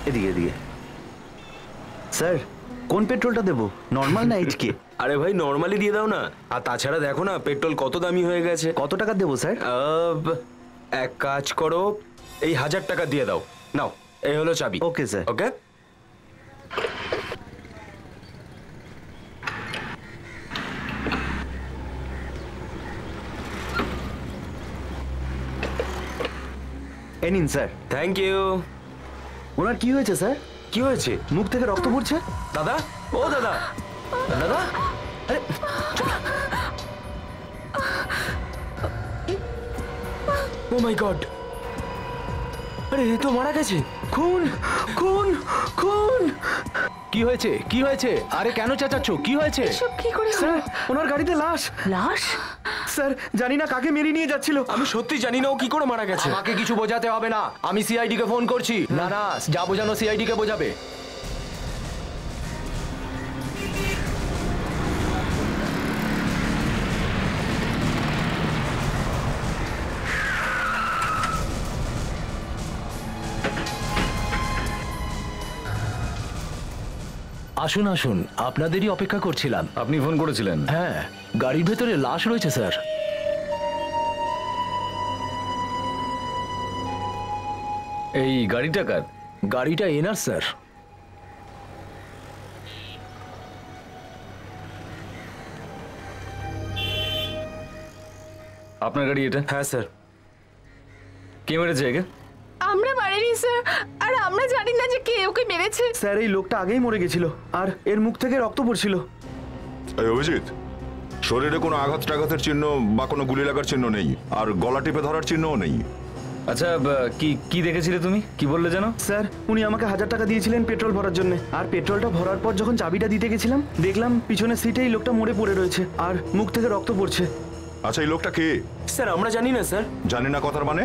এদিকে এদিকে। স্যার কোন পেট্রোলটা দেবো, নর্মাল না এইচকে? আরে ভাই নর্মালি দিয়ে দাও না। আর তাছাড়া দেখো না পেট্রোল কত দামি হয়ে গেছে। কত টাকা দেবো স্যার? এক কাজ করো, এই 1000 টাকা দিয়ে দাও। নাও, এই হলো চাবি। Okay sir. ওকে। এ নিন স্যার। Thank you. ওনার কি হয়েছে স্যার? কি হয়েছে? মুখ থেকে রক্ত পড়ছে। দাদা, ও দাদা, দাদা, আরে ও মাই গড, আরে এ তো মারা গেছে। খুন খুন খুন! কি হয়েছে, কি হয়েছে? আরে কেন চেঁচাচ্ছ, কি হয়েছে? সব কি করে স্যার ওনার গাড়িতে লাশ। লাশ? স্যার জানি না কাকে মেরে নিয়ে যাচ্ছিল। আমি সত্যি জানি না ও কি করে মারা গেছে। আমাকে কিছু বোঝাতে হবে না, আমি সিআইডি কে ফোন করছি। না না, যা বোঝানো সিআইডি কে বোঝাবে। আসুন আসুন, আপনাদেরই অপেক্ষা করছিলাম। আপনি ফোন করেছিলেন? হ্যাঁ, গাড়ির ভেতরে লাশ রয়েছে স্যার। এই গাড়িটা কার? গাড়িটা এনার স্যার। আপনার গাড়ি এটা? হ্যাঁ স্যার। কে মেরেছে একে? আমরা মারিনি স্যার, আর আমরা জানি না যে কে ওকে মেরেছে। স্যার এই লোকটা আগেই মরে গেছিল আর এর মুখ থেকে রক্ত পড়ছিল। এই অভিজিৎ, শরীরে কোনো আঘাত টাঘাতের চিহ্ন বা কোনো গুলি লাগার চিহ্ন নেই, আর গলা টিপে ধরার চিহ্নও নেই। আচ্ছা, কি কি দেখেছিলে তুমি? কি বললে জানো? স্যার উনি আমাকে 1000 টাকা দিয়েছিলেন পেট্রোল ভরার জন্য, আর পেট্রোলটা ভরার পর যখন চাবিটা দিতে গেছিলাম দেখলাম পিছনের সিটেই লোকটা মরে পড়ে রয়েছে আর মুখ থেকে রক্ত পড়ছে। আচ্ছা এই লোকটা কে? স্যার আমরা জানি না স্যার। জানি না কথার মানে?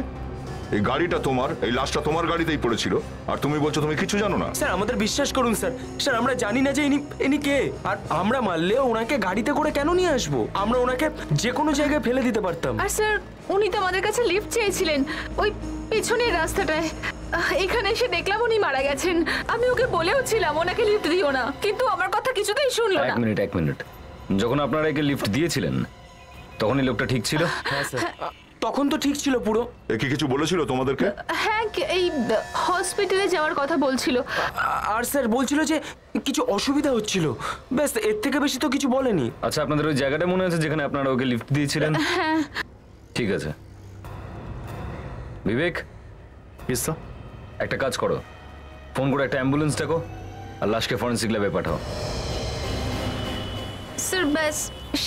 এই গাড়িটা তোমার, এই লাশটা তোমার গাড়িতেই পড়েছিল, আর তুমি বলছো তুমি কিছু জানো না? স্যার আমাদের বিশ্বাস করুন স্যার। স্যার আমরা জানি না যে ইনি কে, আর আমরা মারলেও ওনাকে গাড়িতে করে কেন নিয়ে আসবো? আমরা ওনাকে যে কোনো জায়গায় ফেলে দিতে পারতাম। আর স্যার উনি তো আমাদের কাছে লিফট চেয়েছিলেন ওই পেছনের রাস্তাটায়। এখানে এসে দেখলাম উনি মারা গেছেন। আমি ওকে বলেও ছিলাম ওনাকে লিফট দিও না, কিন্তু আমার কথা কিছুতেই শুনলো না। এক মিনিট। যখন আপনারা একে লিফট দিয়েছিলেন তখন এই লোকটা ঠিক ছিল? হ্যাঁ স্যার, তখন তো ঠিক ছিল পুরো। এ কি কিছু বলেছিল তোমাদেরকে? হ্যাঁ, এই হসপিটালে যাওয়ার কথা বলছিল। আর স্যার বলছিল যে কিছু অসুবিধা হচ্ছিল, ব্যাস এর থেকে বেশি তো কিছু বলেনি। আচ্ছা, আপনাদের ওই জায়গাটা মনে আছে যেখানে আপনারা ওকে লিফট দিয়েছিলেন? হ্যাঁ। ঠিক আছে বিবেক, একটা কাজ করো, ফোন করে একটা অ্যাম্বুলেন্স ডাকো আর লাশকে ফরেন্সিক ল্যাবে পাঠাও। স্যার ব্যাস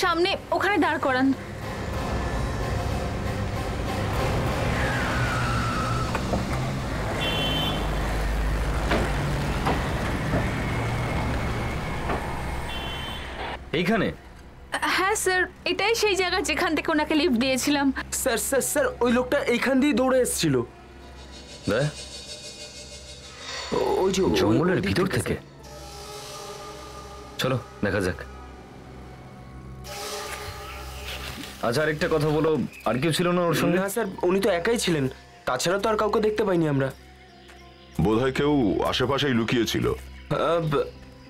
সামনে ওখানে দাঁড় করান। এইখানে? হ্যাঁ স্যার, এটাই সেই জায়গা যেখান থেকে ওনাকে লিফট দিয়েছিলাম। স্যার স্যার স্যার ওই লোকটা এইখান দিয়ে দৌড়ে এসেছিল। ওই যে জঙ্গলের ভিতর থেকে? চলো দেখা যাক। আচ্ছা আরেকটা কথা বলো, আর কেউ ছিল না ওর সঙ্গে? না স্যার, উনি তো একাই ছিলেন, তাছাড়া তো আর কাউকে দেখতে পাইনি আমরা। বোধহয় কেউ আশেপাশেই লুকিয়েছিল।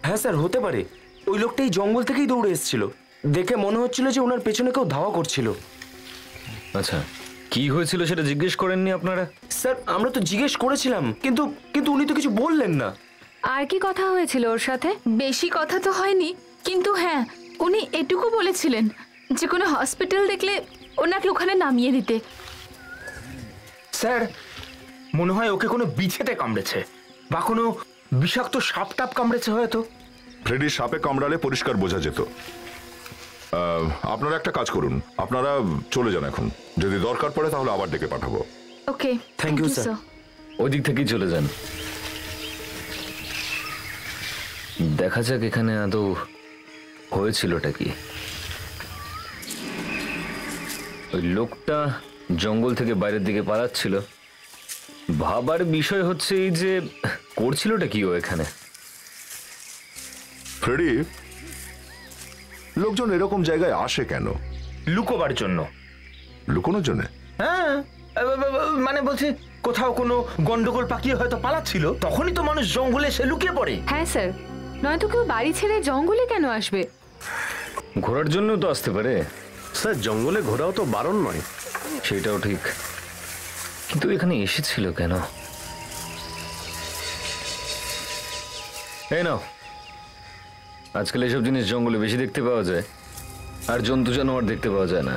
হ্যাঁ স্যার হতে পারে। ওই লোকটা এই জঙ্গল থেকেই দৌড়ে এসেছিল, দেখে মনে হচ্ছিল যে ওনার পেছনে কেউ ধাওয়া করছিল। আচ্ছা, কি হয়েছিল সেটা জিজ্ঞেস করেননি আপনারা? স্যার আমরা তো জিজ্ঞেস করেছিলাম, কিন্তু কিন্তু উনি তো কিছু বললেন না। আর কি কথা হয়েছিল ওর সাথে? বেশি কথা তো হয়নি, কিন্তু হ্যাঁ উনি এটুকু বলেছিলেন যে কোনো হসপিটাল দেখলে ওনাকে ওখানে নামিয়ে দিতে। স্যার মনে হয় ওকে কোনো বিছেতে কামড়েছে বা কোনো বিষাক্ত সাপ টাপ কামড়েছে হয়তো। ফ্রেডি সাপে কামড়ালে পরিষ্কার বোঝা যেত। আপনারা একটা কাজ করুন, আপনারা চলে যান এখন, যদি দরকার পড়ে তাহলে আবার ডেকে পাঠাবো। ওকে, থ্যাংক ইউ স্যার। ওই দিক থেকেই চলে যান। দেখা যাক এখানে আদৌ হয়েছিলটা কি। ওই লোকটা জঙ্গল থেকে বাইরের দিকে পালাচ্ছিল, ভাবার বিষয় হচ্ছে এই যে করছিলটা কি ও এখানে। ফ্রেডি, লোকজন এরকম জায়গায় আসে কেন? লুকোবার জন্য। লুকোনোর জন্য? হ্যাঁ, মানে বলছি কোথাও কোনো গন্ডগোল পাকিয়ে হয়তো পালাচ্ছিল, তখনই তো মানুষ জঙ্গলে এসে লুকিয়ে পড়ে। হ্যাঁ স্যার, নয়তো কেউ বাড়ি ছেড়ে জঙ্গলে কেন আসবে? ঘোরার জন্যও তো আসতে পারে। স্যার জঙ্গলে ঘোরাও তো বারণ নয়। সেটাও ঠিক, কিন্তু এখানে এসেছিল কেন? এই নাও, আজকাল এসব জিনিস জঙ্গলে বেশি দেখতে পাওয়া যায়, আর জন্তু জানোয়ার দেখতে পাওয়া যায় না।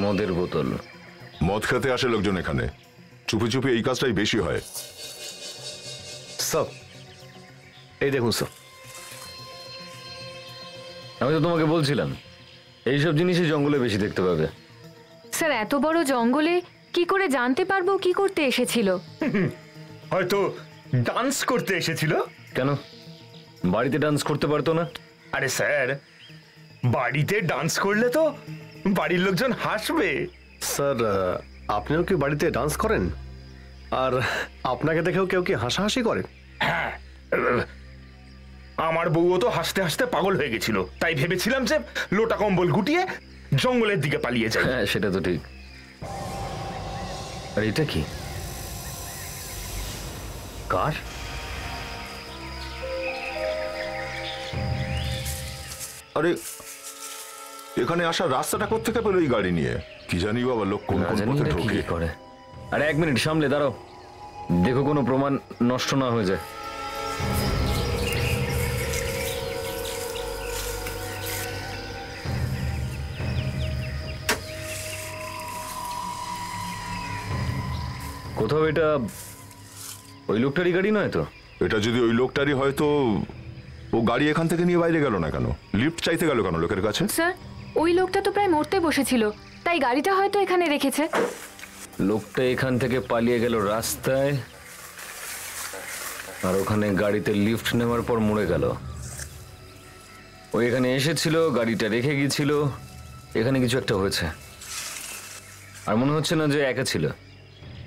মদের বোতল। মদ খেতে আসে লোকজন এখানে, চুপি চুপি এই কাজটাই বেশি হয়। স্যার এই দেখুন স্যার। আমি তো তোমাকে বলছিলাম এইসব জিনিসই জঙ্গলে বেশি দেখতে পাবে। স্যার এত বড় জঙ্গলে কি করে জানতে পারবো কি করতে এসেছিল? হয়তো ডান্স করতে এসেছিল। কেন, বাড়িতে ডান্স করতে পারতো না? আরে স্যার, বাড়িতে ডান্স করলে তো বাড়ির লোকজন হাসবে। স্যার আপনিও কি বাড়িতে ডান্স করেন? আর আপনাকে দেখেও কেউ কি হাসাহাসি করে? হ্যাঁ, আমার বউও তো হাসতে হাসতে পাগল হয়ে গেছিল, তাই ভেবেছিলাম যে লোটা কম্বল গুটিয়ে জঙ্গলের দিকে পালিয়ে যায়। হ্যাঁ সেটা তো ঠিক। আর এটা কি? কার? আরে এখানে আসার রাস্তাটা কোত্থেকে পেলো এই গাড়ি নিয়ে? কি জানি বাবা, লোক কোন না কোন জানি পথে এটা কি ঢোকে। করে। আরে এক মিনিট সামলে দাঁড়াও, দেখো কোনো প্রমাণ নষ্ট না হয়ে যায়। কোথাও এটা ওই লোকটারই গাড়ি নয় তো? এটা যদি ওই লোকটারই হয় তো ও গাড়ি এখান থেকে নিয়ে বাইরে গেল না কেন? লিফট চাইতে গেল কেন লোকের কাছে? স্যার ওই লোকটা তো প্রায় মরতে বসেছিল, তাই গাড়িটা হয়তো এখানে রেখেছে। লোকটা এখান থেকে পালিয়ে গেল রাস্তায়, আর ওখানে গাড়িতে লিফট নেওয়ার পর মরে গেল। ও এখানে এসেছিল, গাড়িটা রেখে গিয়েছিল, এখানে কিছু একটা হয়েছে। আর মনে হচ্ছে না যে একা ছিল,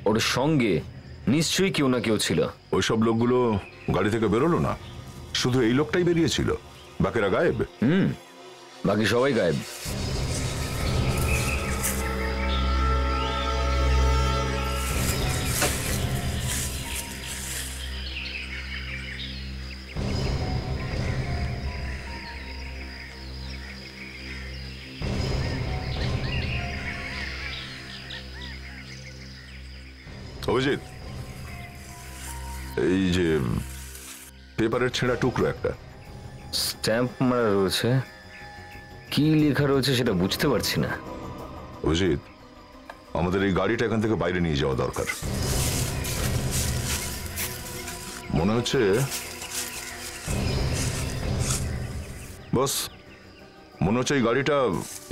ওর সঙ্গে নিশ্চয়ই কেউ না কেউ ছিল। ওইসব লোকগুলো গাড়ি থেকে বেরোলো না, শুধু এই লোকটাই বেরিয়েছিল, বাকিরা গায়েব। বাকি সবাই গায়েব। অভিজিৎ, এই যে পেপারের ছেঁড়া টুকরো একটা, স্ট্যাম্প মারা রয়েছে, কি লেখা রয়েছে সেটা বুঝতে পারছি না। অভিজিৎ, আমাদের এই গাড়িটা এখান থেকে বাইরে নিয়ে যাওয়া দরকার। মনে হচ্ছে বস, মনে হচ্ছে এই গাড়িটা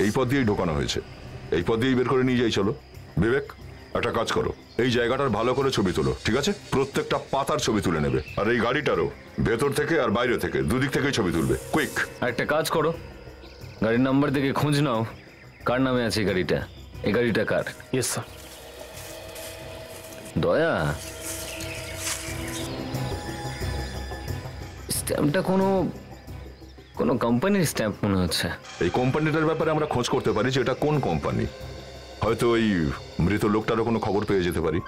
এই পথ দিয়েই ঢোকানো হয়েছে। এই পথ দিয়েই বের করে নিয়ে যাই। চলো বিবেক, একটা কাজ করো, এই জায়গাটার ভালো করে ছবি তোলো, ঠিক আছে? প্রত্যেকটা পাতার ছবি তুলে নেবে, আর এই গাড়িটারও ভেতর থেকে আর বাইরে থেকে দুদিক থেকেই ছবি তুলবে। কুইক। আর একটা কাজ করো, গাড়ির নাম্বার দেখে খোঁজ নাও কার নামে আছে এই গাড়িটা। এই গাড়িটা কার? Yes sir. দয়া, স্ট্যাম্পটা কোনো কোনো কোম্পানির স্ট্যাম্প মনে হচ্ছে। এই কোম্পানিটার ব্যাপারে আমরা খোঁজ করতে পারি যে এটা কোন কোম্পানি। হয়তো ওই মৃত লোকটারও কোনো খবর পেয়ে যেতে পারি।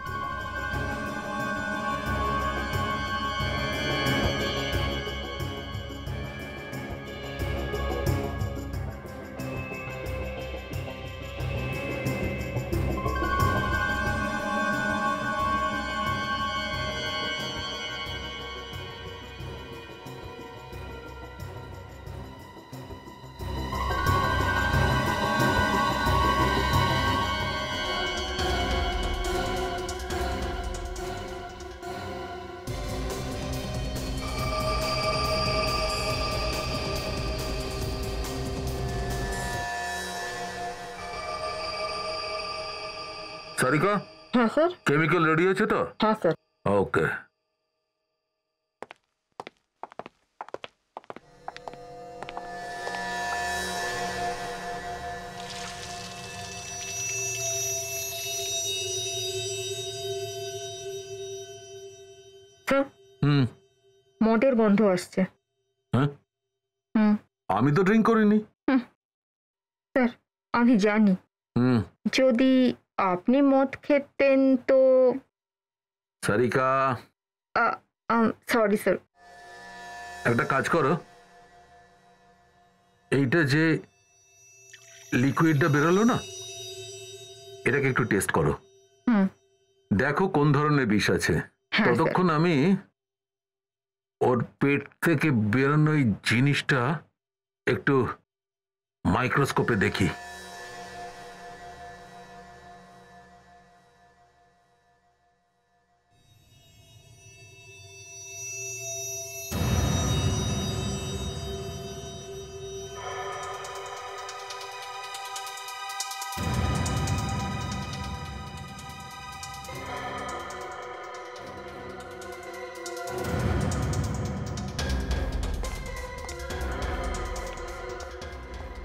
সারিকা, হ্যাঁ স্যার। কেমিক্যাল রেডি আছে তো? হ্যাঁ স্যার। ওকে। স্যার, হুম। মদের গন্ধ আসছে। হ্যাঁ, হুম। আমি তো ড্রিঙ্ক করিনি। স্যার আমি জানি, যদি আপনি মদ খেতেন তো। Sarika, sorry sir. একটা কাজ করো, এইটা যে লিকুইডটা বেরোলো না, এটাকে একটু টেস্ট করো, দেখো কোন ধরনের বিষ আছে। ততক্ষণ আমি ওর পেট থেকে বেরোনো এই জিনিসটা একটু মাইক্রোস্কোপে দেখি।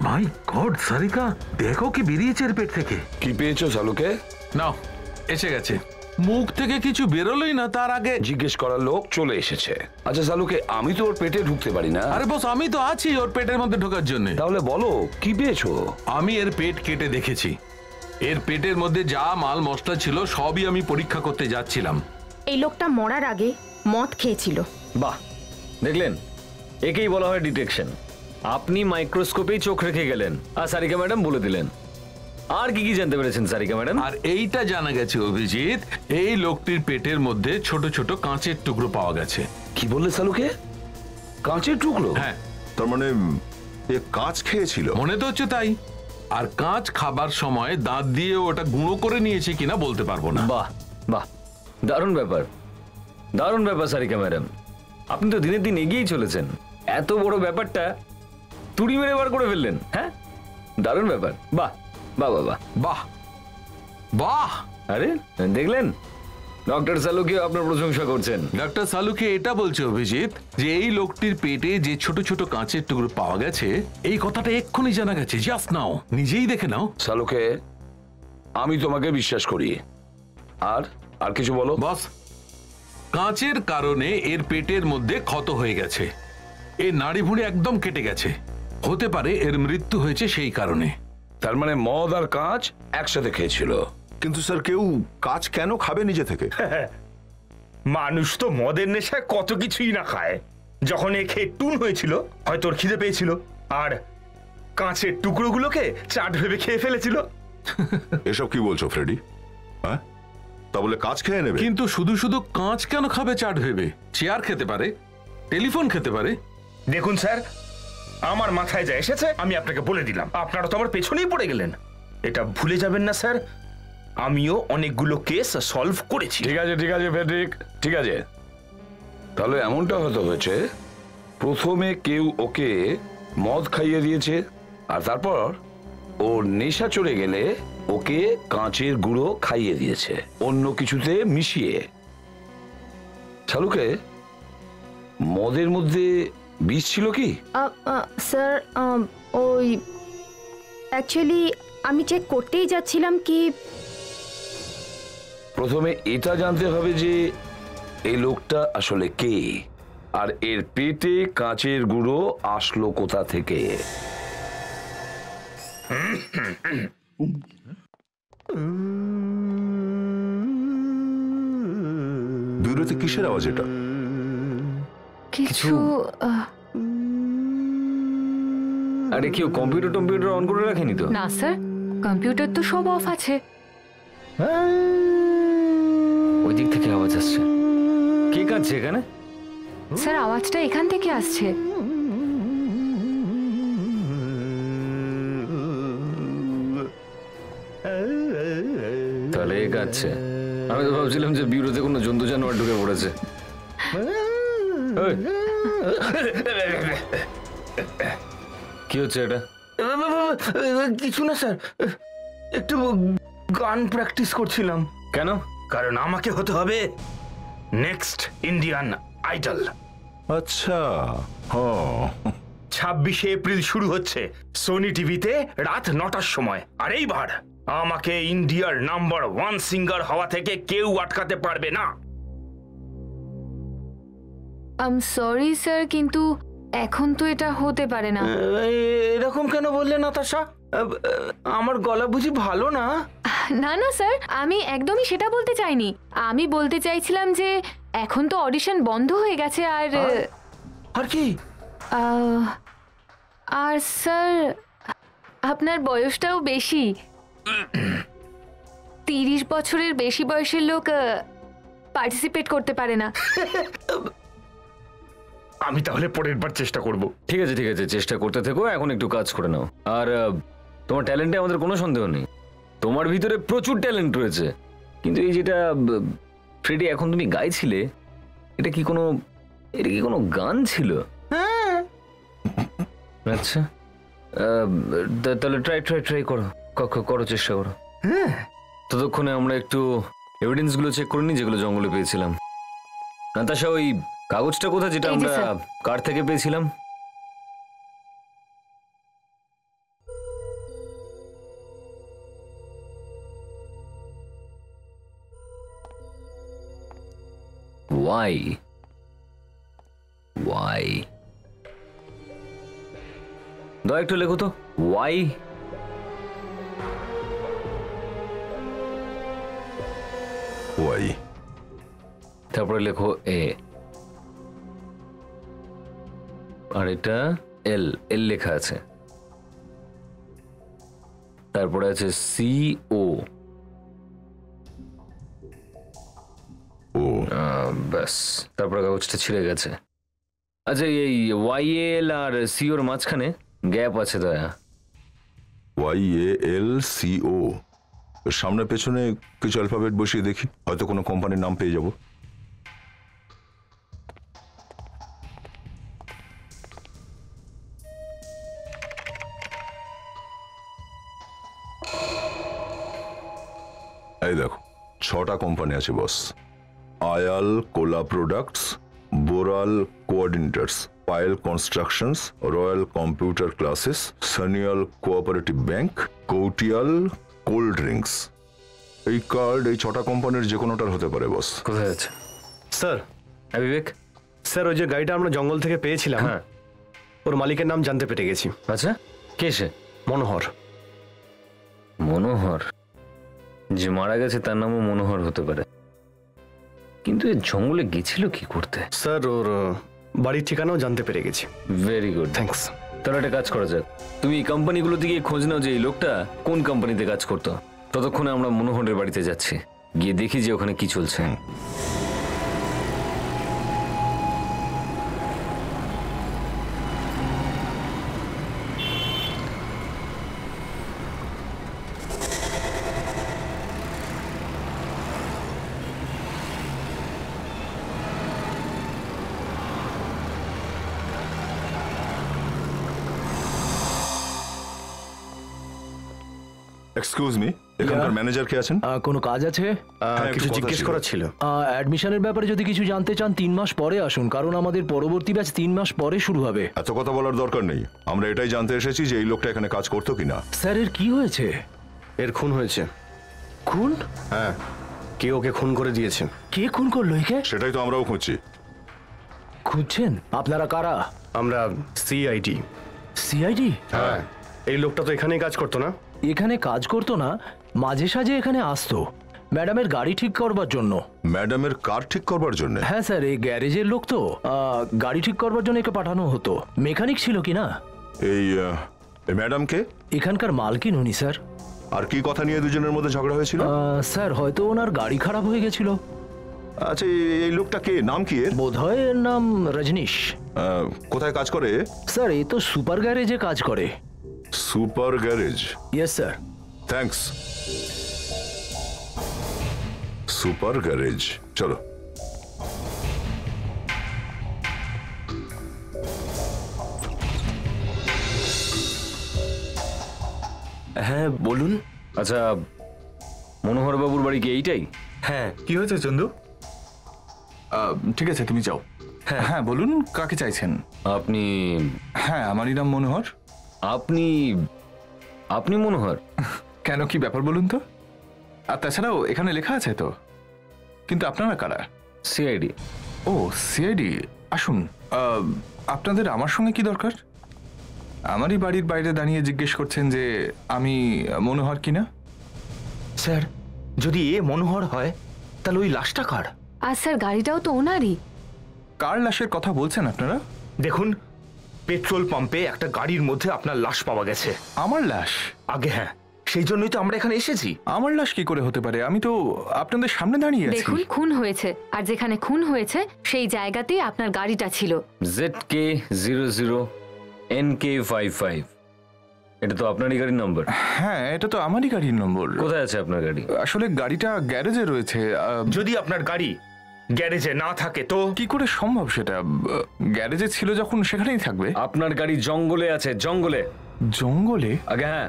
মাই গড সারিকা, দেখো কি বেরিয়েছে এর পেট থেকে। কি পেয়েছো সালুকে? নাও, এসে গেছে। মুখ থেকে কিছু বেরোলোই না তার আগে জিজ্ঞেস করার লোক চলে এসেছে। আচ্ছা সালুকে, আমি তো ওর পেটে ঢুকতে পারি না। আরে বস, আমি তো আছি ওর পেটের মধ্যে ঢোকার জন্য। তাহলে বলো কি পেয়েছো? আমি এর পেট কেটে দেখেছি। এর পেটের মধ্যে যা মাল মশলা ছিল সবই আমি পরীক্ষা করতে যাচ্ছিলাম। এই লোকটা মরার আগে মদ খেয়েছিল। বাহ, দেখলেন, একেই বলা হয় ডিটেকশন। আপনি মাইক্রোস্কোপেই চোখ রেখে গেলেন আর সারিকা ম্যাডাম বলে দিলেন। আর কি কি জানতে পেরেছেন সারিকা ম্যাডাম? আর এইটা জানা গেছে অভিজিৎ, এই লোকটির পেটের মধ্যে ছোট ছোট কাঁচের টুকরো পাওয়া গেছে। কি বললে সালুকে? কাঁচের টুকরো? হ্যাঁ। তার মানে এ কাঁচ খেয়েছিল? মনে তো হচ্ছে তাই। আর কাঁচ খাবার সময় দাঁত দিয়ে ওটা গুঁড়ো করে নিয়েছে কিনা বলতে পারবো না। বাহ বাহ, দারুণ ব্যাপার, দারুণ ব্যাপার সারিকা ম্যাডাম। আপনি তো দিনের দিন এগিয়েই চলেছেন। এত বড় ব্যাপারটা তুড়ি মেরে বার করে ফেললেন। হ্যাঁ, দারুণ ব্যাপার। বাহ বাহ বাহ বাহ বাহ। আরে দেখলেন, ডক্টর সালুকে আপনার প্রশংসা করছেন। ডক্টর সালুকে এটা বলছে অভিজিৎ যে এই লোকটির পেটে যে ছোট ছোট কাঁচের টুকরো পাওয়া গেছে, এই কথাটা এক্ষুনি জানা গেছে। জাস্ট নাও, নিজেই দেখে নাও। সালুকে, আমি তোমাকে বিশ্বাস করি। আর আর কিছু বলো। বস, কাঁচের কারণে এর পেটের মধ্যে ক্ষত হয়ে গেছে। এই নাড়ি ভুঁড়ি একদম কেটে গেছে। হতে পারে এর মৃত্যু হয়েছে সেই কারণে। তার মানে মদ আর কাঁচ একসাথে খেয়েছিল। কিন্তু স্যার, কেউ কাঁচ কেন খাবে নিজে থেকে? মানুষ তো মদের নেশায় কত কিছুই না খায়। যখন এ খেয়ে টুন হয়েছিল, হয়তো ওর খিদে পেয়েছিল আর কাঁচের টুকরোগুলোকে চাট ভেবে খেয়ে ফেলেছিল। এসব কি বলছো ফ্রেডি? হ্যাঁ, তা বলে কাঁচ খেয়ে নেবে? কিন্তু শুধু শুধু কাঁচ কেন খাবে চাট ভেবে? চেয়ার খেতে পারে, টেলিফোন খেতে পারে। দেখুন স্যার, আমার মাথায় যা এসেছে আমি আপনাকে বলে দিলাম। আপনারা তো আমার পেছনেই পড়ে গেলেন। এটা ভুলে যাবেন না স্যার, আমিও অনেকগুলো কেস সলভ করেছি। ঠিক আছে ঠিক আছে ফেডরিক, ঠিক আছে। তাহলে এমনটা হয়তো হয়েছে, প্রথমে কেউ ওকে মদ খাইয়ে দিয়েছে, আর তারপর ওর নেশা চড়ে গেলে ওকে কাঁচের গুঁড়ো খাইয়ে দিয়েছে অন্য কিছুতে মিশিয়ে। শালুকে, মদের মধ্যে বিষ ছিল কি? স্যার ওই অ্যাকচুয়ালি আমি চেক করতেই যাচ্ছিলাম কি। প্রথমে এটা জানতে হবে যে এই লোকটা আসলে কে, আর এর পেটে কাঁচের গুঁড়ো আসলো কোথা থেকে। দূরেতে কিসের আওয়াজ এটা? কিছু আরে কেউ কম্পিউটার অন করে রাখেনি তো? না স্যার, কম্পিউটার তো সব অফ আছে। ওই দিক থেকে আওয়াজ আসছে। কে কাঁদছে এখানে? স্যার, আওয়াজটা এখান থেকে আসছে। তাহলে এ কাঁদছে। আমি তো ভাবছিলাম যে বিউরোতে কোনো জন্তু জানোয়ার ঢুকে পড়েছে। ওই, কি হচ্ছে এটা? কিছু না স্যার, একটু গান প্র্যাকটিস করছিলাম। কেন? কারণ আমাকে হতে হবে নেক্সট ইন্ডিয়ান আইডল। আচ্ছা, হ্যাঁ। 26শে এপ্রিল শুরু হচ্ছে সোনি টিভিতে রাত 9টার সময়। আর এইবার আমাকে ইন্ডিয়ার নাম্বার 1 সিঙ্গার হওয়া থেকে কেউ আটকাতে পারবে না। সরি স্যার, কিন্তু এখন তো এটা হতে পারে না। এরকম কেন বললে নাতাশা? আমার গলা বুঝি ভালো না? না না স্যার, আমি একদমই সেটা বলতে চাইনি। আমি বলতে চাইছিলাম যে এখন তো অডিশন বন্ধ হয়ে গেছে। আর কি? আর স্যার আপনার বয়সটাও বেশি। 30 বছরের বেশি বয়সের লোক পার্টিসিপেট করতে পারে না। আমি তাহলে পরের বার চেষ্টা করব। ঠিক আছে চেষ্টা করতে থেকো, এখন একটু কাজ করে নাও। আর তোমার ট্যালেন্টে আমাদের কোনো সন্দেহ নেই, তোমার ভিতরে প্রচুর ট্যালেন্ট রয়েছে। কিন্তু এই যেটা ফ্রেডি এখন তুমি গাইছিলে, এটা কি কোনো গান ছিল? আচ্ছা তাহলে ট্রাই করো চেষ্টা করো। ততক্ষণে আমরা একটু এভিডেন্স গুলো চেক করে নিই যেগুলো জঙ্গলে পেয়েছিলাম। নাতাশা, ওই কাগজটা কোথায় যেটা আমরা কার থেকে পেয়েছিলাম? Why? দয়া একটু লেখো তো, why? তারপরে লেখো এ, আর এটা এল লেখা আছে। তারপরে আছে CO। ব্যাস, তারপরে কাগজটা ছিঁড়ে গেছে। আচ্ছা, এই YAL আর COর মাঝখানে গ্যাপ আছে দয়া। YALCO সামনে পেছনে কিছু অ্যালফাবেট বসিয়ে দেখি, হয়তো কোনো কোম্পানির নাম পেয়ে যাব। এই দেখো, 6টা কোম্পানি আছে boss. Ayal cola products, Boral coordinators, Payel constructions, royal computer classes, Sanyal cooperative bank, Kautiyal cold drinks. এই কার্ড এই 6টা কোম্পানির যে কোনোটার হতে পারে বস। কোথায় আছে স্যার? বিবেক স্যার, ওই যে গাড়িটা আমরা জঙ্গল থেকে পেয়েছিলাম, ওর মালিকের নাম জানতে পেরে গেছি। আচ্ছা, কে সে? মনোহর? যে মারা গেছে তার নামও মনোহর হতে পারে, কিন্তু এই জঙ্গলে গেছিল কি করতে? স্যার, ওর বাড়ির ঠিকানাও জানতে পেরে গেছি। Very good, thanks. তাহলে একটা কাজ করা যাক, তুমি এই কোম্পানিগুলোতে গিয়ে খোঁজ নাও যে এই লোকটা কোন কোম্পানিতে কাজ করতো। ততক্ষণে আমরা মনোহরের বাড়িতে যাচ্ছি, গিয়ে দেখি যে ওখানে কি চলছে। এক্সকিউজ মি, এখানকার ম্যানেজার কে আছেন? কোনো কাজ আছে? কিছু জিজ্ঞেস করা ছিল। অ্যাডমিশনের ব্যাপারে যদি কিছু জানতে চান 3 মাস পরে আসুন, কারণ আমাদের পরবর্তী ব্যাচ 3 মাস পরে শুরু হবে। এত কথা বলার দরকার নেই, আমরা এটাই জানতে এসেছি যে এই লোকটা এখানে কাজ করতো কিনা। স্যার, এর কি হয়েছে? এর খুন হয়েছে। খুন? হ্যাঁ, কেউ ওকে খুন করে দিয়েছে। কে খুন করলো একে? সেটাই তো আমরাও খুঁজছি। খুঁজছেন? আপনারা কারা? আমরা সিআইডি। সিআইডি? হ্যাঁ, এই লোকটা তো এখানেই কাজ করতো না। এখানে কাজ করতো না, মাঝে সাঝে এখানে আসতো ম্যাডামের গাড়ি ঠিক করবার জন্য। ম্যাডামের কার ঠিক করবার জন্য? হ্যাঁ স্যার, এই গ্যারেজের লোক তো, গাড়ি ঠিক করবার জন্য একে পাঠানো হতো। মেকানিক ছিল কি না? এই ম্যাডাম কে? এখানকার মালকিন উনি স্যার। আর কি কথা নিয়ে দুজনের মধ্যে ঝগড়া হয়েছিল? স্যার, হয়তো ওনার গাড়ি খারাপ হয়ে গেছিল। আচ্ছা, এই লোকটা কে? নাম কি এর? বোধহয় এর নাম রজনীশ। কোথায় কাজ করে? স্যার, এই তো সুপার গ্যারেজে কাজ করে। Super garage? Yes sir. Thanks. Super garage, চলো। হ্যাঁ বলুন। আচ্ছা, মনোহর বাবুর বাড়ি কি এইটাই? হ্যাঁ। কি হয়েছে চন্দু? ঠিক আছে, তুমি যাও। হ্যাঁ হ্যাঁ, বলুন কাকে চাইছেন? আপনি? হ্যাঁ, আমারই নাম মনোহর। আপনি মনোহর? কেন, কি ব্যাপার বলুন তো? আর তাছাড়াও এখানে লেখা আছে তো। কিন্তু আপনারা কারা? সিআইডি। ও, সিআইডি। আসুন, আপনাদের আমার সঙ্গে কি দরকার? আমারই বাড়ির বাইরে দাঁড়িয়ে জিজ্ঞেস করছেন যে আমি মনোহর কিনা। স্যার, যদি এ মনোহর হয় তাহলে ওই লাশটা কার? আর স্যার গাড়িটাও তো ওনারই। কার লাশের কথা বলছেন আপনারা? দেখুন, পেট্রোল পাম্পে একটা গাড়ির মধ্যে আপনার লাশ পাওয়া গেছে। আমার লাশ? আগে হ্যাঁ, সেই জন্যই তো আমরা এখানে এসেছি। আমার লাশ কি করে হতে পারে? আমি তো আপনাদের সামনে দাঁড়িয়ে আছি। দেখুন, খুন হয়েছে, আর যেখানে খুন হয়েছে সেই জায়গাতেই আপনার গাড়িটা ছিল। ZK00NK55, এটা তো আপনারই গাড়ির নম্বর। হ্যাঁ, এটা তো আমারই গাড়ির নম্বর। কোথায় আছে আপনার গাড়ি? আসলে গাড়িটা গ্যারেজে রয়েছে। যদি আপনার গাড়ি গ্যারেজে না থাকে তো কি করে সম্ভব সেটা? গ্যারেজে ছিল যখন সেখানেই থাকবে। আপনার গাড়ি জঙ্গলে আছে, জঙ্গলে। জঙ্গলে? আগে হ্যাঁ,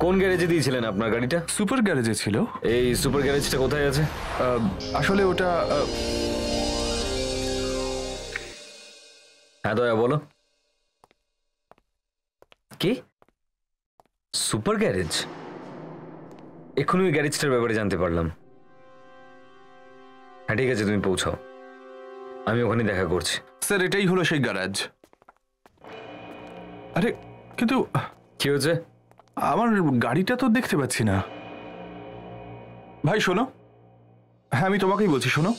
কোন গ্যারেজে দিয়েছিলেন আপনার গাড়িটা? সুপার গ্যারেজে ছিল। এই সুপার গ্যারেজটা কোথায় আছে? আসলে ওটা হ্যাঁ দয়া বলো। কি সুপার গ্যারেজ? এক্ষুনি ওই গ্যারেজটার ব্যাপারে জানতে পারলাম। হ্যাঁ ঠিক আছে, তুমি পৌঁছাও, আমি ওখানে দেখা করছি। স্যার, এটাই হলো সেই গ্যারেজ। আরে কিন্তু কি হয়েছে? আমার গাড়িটা তো দেখতে পাচ্ছি না। ভাই শোনো, হ্যাঁ আমি তোমাকেই বলছি, শোনো।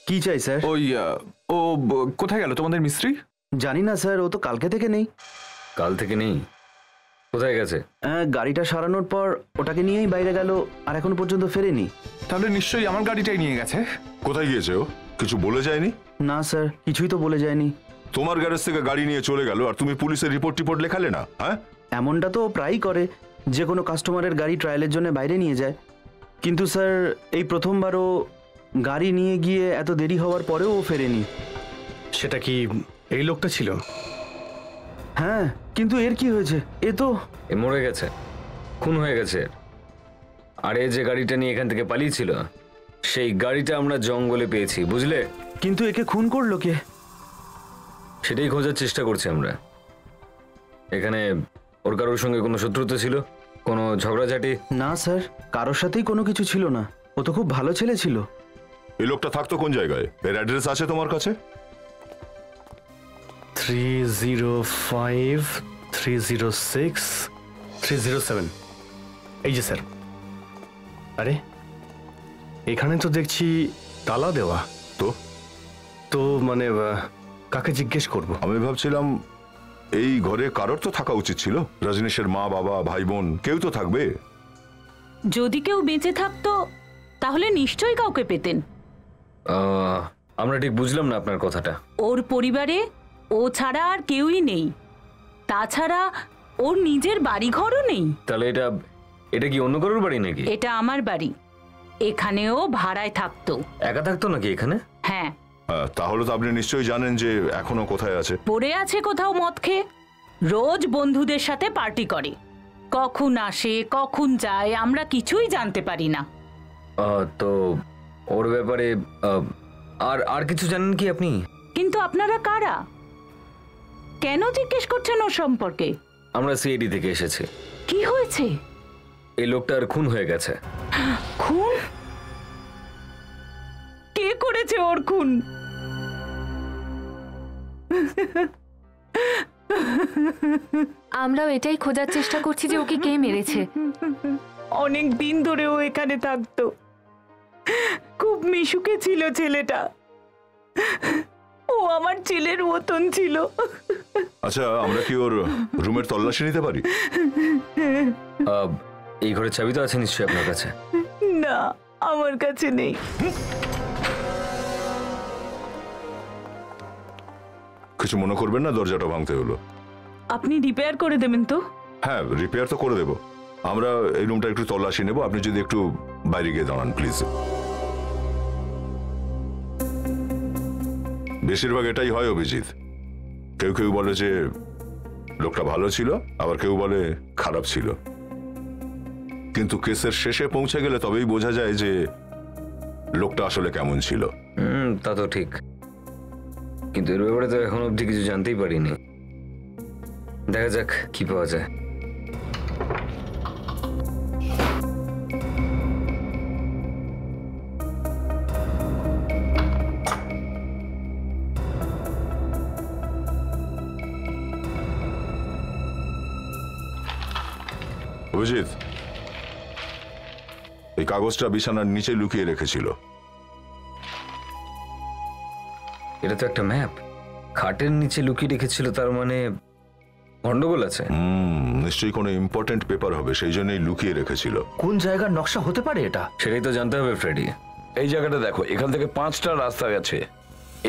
কি চাই স্যার? ওই কোথায় গেল তোমাদের মিস্ত্রি? জানি না স্যার, ও তো কালকে থেকে নেই। কাল থেকে নেই? কোথায় গেছে? গাড়িটা সারানোর পর ওটাকে নিয়েই বাইরে গেল, আর এখনো পর্যন্ত ফেরেনি। তাহলে নিশ্চয়ই আমার গাড়িটাই নিয়ে গেছে। কোথায় গিয়েছে ও? কিছু বলে যায়নি? না স্যার, কিছুই তো বলে যায়নি। তোমার গ্যারেজ থেকে গাড়ি নিয়ে চলে গেল আর তুমি পুলিশের রিপোর্ট লেখালে না? হ্যাঁ, এমনটা তো প্রায়ই করে, যে কোনো কাস্টমারের গাড়ি ট্রায়ালের জন্য বাইরে নিয়ে যায়। কিন্তু স্যার এই প্রথমবারও গাড়ি নিয়ে গিয়ে এত দেরি হওয়ার পরেও ও ফেরেনি। সেটা কি এই লোকটা ছিল? হ্যাঁ, কিন্তু এর কি হয়েছে? এ তো এ মরে গেছে, খুন হয়ে গেছে। আর এই যে গাড়িটা নিয়ে এখান থেকে পালিয়েছিল, সেই গাড়িটা আমরা জঙ্গলে পেয়েছি, বুঝলে? কিন্তু একে খুন করলো কে? সেটাই খোঁজার চেষ্টা করছি আমরা। এখানে ওর কারোর সঙ্গে কোনো শত্রুতা ছিল, কোনো ঝগড়াঝাটি? না স্যার, কারোর সাথেই কোনো কিছু ছিল না। ও তো খুব ভালো ছেলে ছিল। এই লোকটা থাকতো কোন জায়গায়? এর অ্যাড্রেস আছে তোমার কাছে? 305 306 307। এই যে স্যার। আরে এখানে তো দেখছি তালা দেওয়া। তো তো মানে কাকে জিজ্ঞেস করব? আমি ভাবছিলাম এই ঘরে কারোর তো থাকা উচিত ছিল। রজনীশের মা, বাবা, ভাই, বোন কেউ তো থাকবে। যদি কেউ বেঁচে থাকতো তাহলে নিশ্চয়ই কাউকে পেতেন। আমরা ঠিক বুঝলাম না আপনার কথাটা। ওর পরিবারে ও ছাড়া আর কেউই নেই, তাছাড়া ওর নিজের বাড়িঘরও নেই। তাহলে এটা কি অন্য কারোর বাড়ি নাকি? এটা আমার বাড়ি, এখানেও ভাড়ায় থাকতো। একা থাকতো নাকি এখানে? হ্যাঁ। তাহলে তো আপনি নিশ্চয়ই জানেন যে এখনো কোথায় আছে। পড়ে আছে কোথাও মদ খেয়ে, রোজ বন্ধুদের সাথে পার্টি করে। কখন আসে কখন যায় আমরা কিছুই জানতে পারি না। তো ওর ব্যাপারে আর কিছু জানেন কি আপনি? কিন্তু আপনারা কারা? কেন জিজ্ঞেস করছেন ওর সম্পর্কে? আমরা সিআইডি থেকে এসেছি। কি হয়েছে? এই লোকটার খুন হয়ে গেছে। খুন? কে করেছে ওর খুন? আমরাও এটাই খোঁজার চেষ্টা করছি যে ওকে কে মেরেছে। অনেক দিন ধরে ও এখানে থাকতো, খুব মিশুকে ছিল ছেলেটা। ও আমার ছেলের মতন ছিল। আচ্ছা, আমরা কি ওর রুমের তল্লাশি নিতে পারি? এই ঘরের চাবি তো আছে নিশ্চয়ই আপনার কাছে? না, আমার কাছে নেই। কিছু মনে করবেন না, দরজাটা ভাঙতে হলো। আপনি রিপেয়ার করে দেবেন তো? হ্যাঁ, রিপেয়ার তো করে দেবো। আমরা এই রুমটা একটু তল্লাশি নেব, আপনি যদি একটু বাইরে গিয়ে দাঁড়ান প্লিজ। বেশিরভাগ এটাই হয় অভিজিৎ। কেউ কেউ বলে যে লোকটা ভালো ছিল, আবার কেউ বলে খারাপ ছিল। কিন্তু কেসের শেষে পৌঁছে গেলে তবেই বোঝা যায় যে লোকটা আসলে কেমন ছিল। তা তো ঠিক, কিন্তু এর ব্যাপারে তো এখন অবধি কিছু জানতেই পারিনি। দেখা যাক কি পাওয়া যায়। অভিজিৎ, এই কাগজটা বিছানার নিচে লুকিয়ে রেখেছিল। এটা তো একটা ম্যাপ, খাটের নিচে লুকিয়ে রেখেছিল, তার মানে গন্ডগোল আছে। নিশ্চয়ই কোনো ইম্পর্টেন্ট পেপার হবে, সেই জন্যই লুকিয়ে রেখেছিল। কোন জায়গার নকশা হতে পারে এটা? সেটাই তো জানতে হবে ফ্রেডি। এই জায়গাটা দেখো, এখান থেকে 5টা রাস্তা গেছে।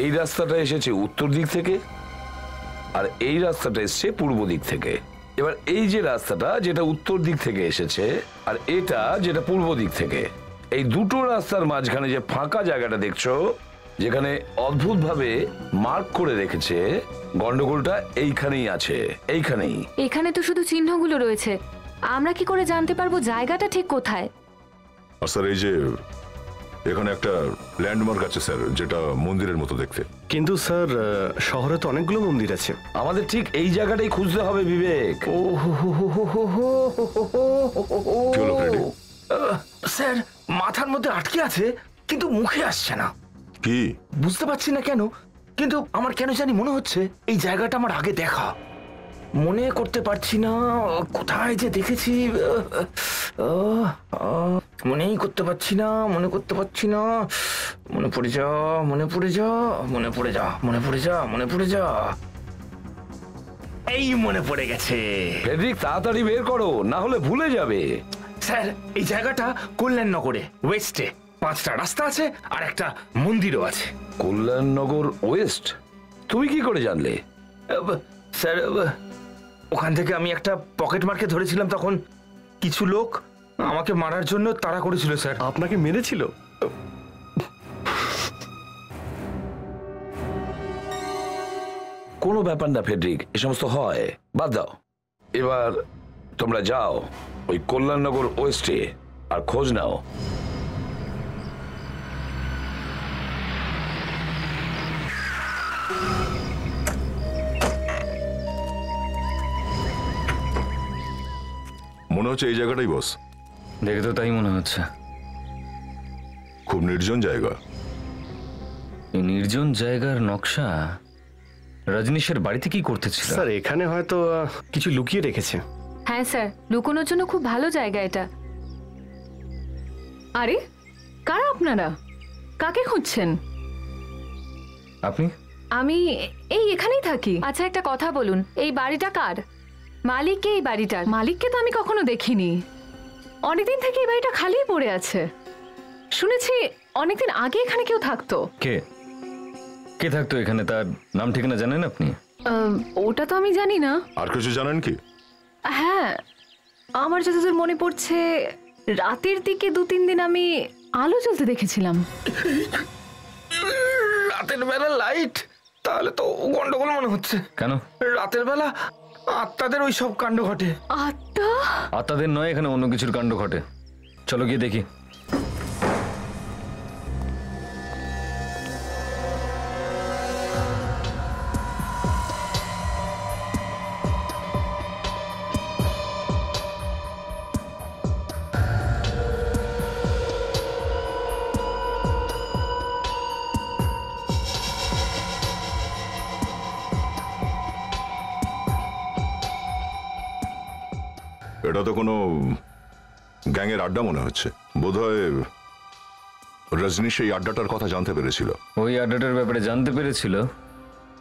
এই রাস্তাটা এসেছে উত্তর দিক থেকে, আর এই রাস্তাটা এসছে পূর্ব দিক থেকে। এবার এই যে রাস্তাটা যেটা উত্তর দিক থেকে এসেছে, আর এটা যেটা পূর্ব দিক থেকে, এই দুটো রাস্তার মাঝখানে যে ফাঁকা জায়গাটা দেখছো, যেখানে অদ্ভুতভাবে মার্ক করে রেখেছে, গন্ডগোলটা এইখানেই আছে, এইখানেই। এখানে তো শুধু চিহ্নগুলো রয়েছে, আমরা কি করে জানতে পারবো জায়গাটা ঠিক কোথায়? আর স্যার, এই যে এখানে একটা ল্যান্ডমার্ক আছে স্যার, যেটা মন্দিরের মতো দেখতে। কিন্তু স্যার, শহরে তো অনেকগুলো মন্দির আছে। আমাদের ঠিক এই জায়গাটাই খুঁজতে হবে বিবেক। কি হলো ফ্রেডি? স্যার, মাথার মধ্যে আটকে আছে কিন্তু মুখে আসছে না। কি বুঝতে পারছি না কেন, কিন্তু আমার কেন জানি মনে হচ্ছে এই জায়গাটা আমার আগে দেখা। মনে করতে পারছি না কোথায় যে দেখেছি। মনেই করতে পারছি না, মনে করতে পারছি না। মনে পড়ে যা, মনে পড়ে যা, মনে পড়ে যা, মনে পড়ে যা, মনে পড়ে যা। এই মনে পড়ে গেছে। ফেডরিক, তাড়াতাড়ি বের করো, না হলে ভুলে যাবে। স্যার, এই জায়গাটা কল্যাণনগরে ওয়েস্টে 5টা রাস্তা আছে আর একটা মন্দিরও আছে। কল্যাণনগর ওয়েস্ট? তুমি কি করে জানলে? স্যার, ওখান থেকে আমি একটা পকেট মারকে ধরেছিলাম, তখন কিছু লোক আমাকে মারার জন্য তাড়া করেছিল। স্যার, আপনাকে মেরেছিল? কোনো ব্যাপার না ফেডরিক, এ সমস্ত হয়, বাদ দাও। এবার তোমরা যাও ওই কল্যাণনগর ওয়েস্টে আর খোঁজ নাও। মনে হচ্ছে এই জায়গাটাই বস। দেখে তো তাই মনে হচ্ছে। খুব নির্জন জায়গা। এই নির্জন জায়গার নকশা রজনীশের বাড়িতে কি করতেছিল? স্যার, এখানে হয়তো কিছু লুকিয়ে রেখেছে। হ্যাঁ স্যার, লুকোনোর জন্য খুব ভালো জায়গা এটা। আরে, কারা আপনারা? কাকে খুঁজছেন? আপনি? আমি এই এখানেই থাকি। আচ্ছা, একটা কথা বলুন, এই বাড়িটা কার? মালিক কে এই বাড়িটার? মালিককে তো আমি কখনো দেখিনি। অনেকদিন থেকে এই বাড়িটা খালি পড়ে আছে। শুনেছি অনেকদিন আগে এখানে কেউ থাকতো। কে কে থাকতো এখানে? তার নাম ঠিকানা জানেন আপনি? ওটা তো আমি জানি না। আর কিছু জানেন কি? হ্যাঁ, আমার যতদূর মনে পড়ছে, রাতের দিকে 2-3 দিন আমি আলো জ্বলতে দেখেছিলাম। রাতের বেলা লাইট? তাহলে তো গন্ডগোল মনে হচ্ছে। কেন? রাতের বেলা আত্মাদের ওই সব কাণ্ড ঘটে। আত্মা? আত্মাদের নয়, এখানে অন্য কিছুর কাণ্ড ঘটে। চলো গিয়ে দেখি। এটা তো কোনো গ্যাংয়ের আড্ডা মনে হচ্ছে। বোধহয় রজনীশ এই আড্ডাটার কথা জানতে পেরেছিল। ওই আড্ডাটার ব্যাপারে জানতে পেরেছিল,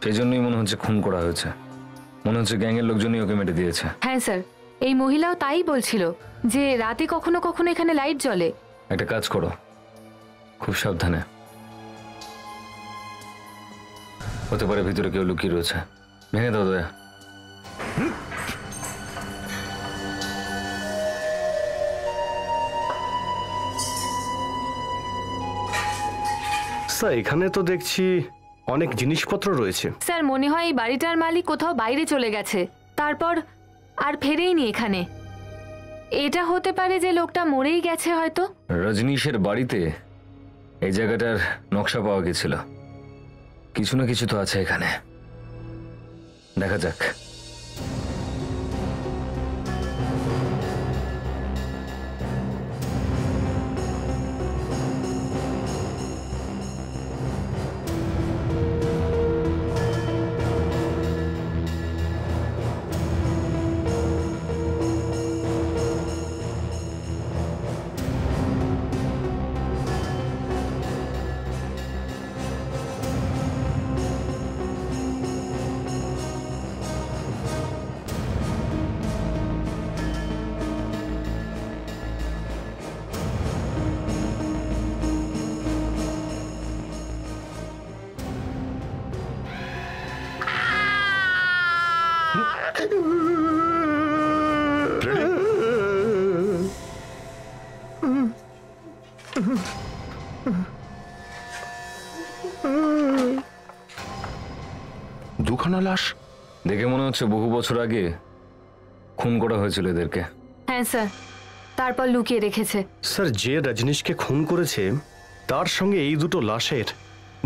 সেই জন্যই মনে হচ্ছে খুন করা হয়েছে। মনে হচ্ছে গ্যাংয়ের লোকজনই ওকে মেরে দিয়েছে। হ্যাঁ স্যার, এই মহিলাও তাই বলছিল যে রাতে কখনো কখনো এখানে লাইট জ্বলে। একটা কাজ করো, খুব সাবধানে। হতে পারে ভিতরে কেউ লুকিয়ে রয়েছে। ভেঙে দাও দয়া। স্যার, এখানে তো দেখছি অনেক জিনিসপত্র রয়েছে। স্যার, মনে হয় এই বাড়িটার মালিক কোথাও বাইরে চলে গেছে, তারপর আর ফেরেইনি এখানে। এটা হতে পারে যে লোকটা মরেই গেছে হয়তো। রজনীশের বাড়িতে এই জায়গাটার নকশা পাওয়া গেছিল। কিছু না কিছু তো আছে এখানে, দেখা যাক। দুখানা লাশ দেখে মনে হচ্ছে বহু বছর আগে খুন করা হয়েছিল এদেরকে। হ্যাঁ স্যার, তারপর লুকিয়ে রেখেছে। স্যার, যে রজনীশকে খুন করেছে তার সঙ্গে এই দুটো লাশের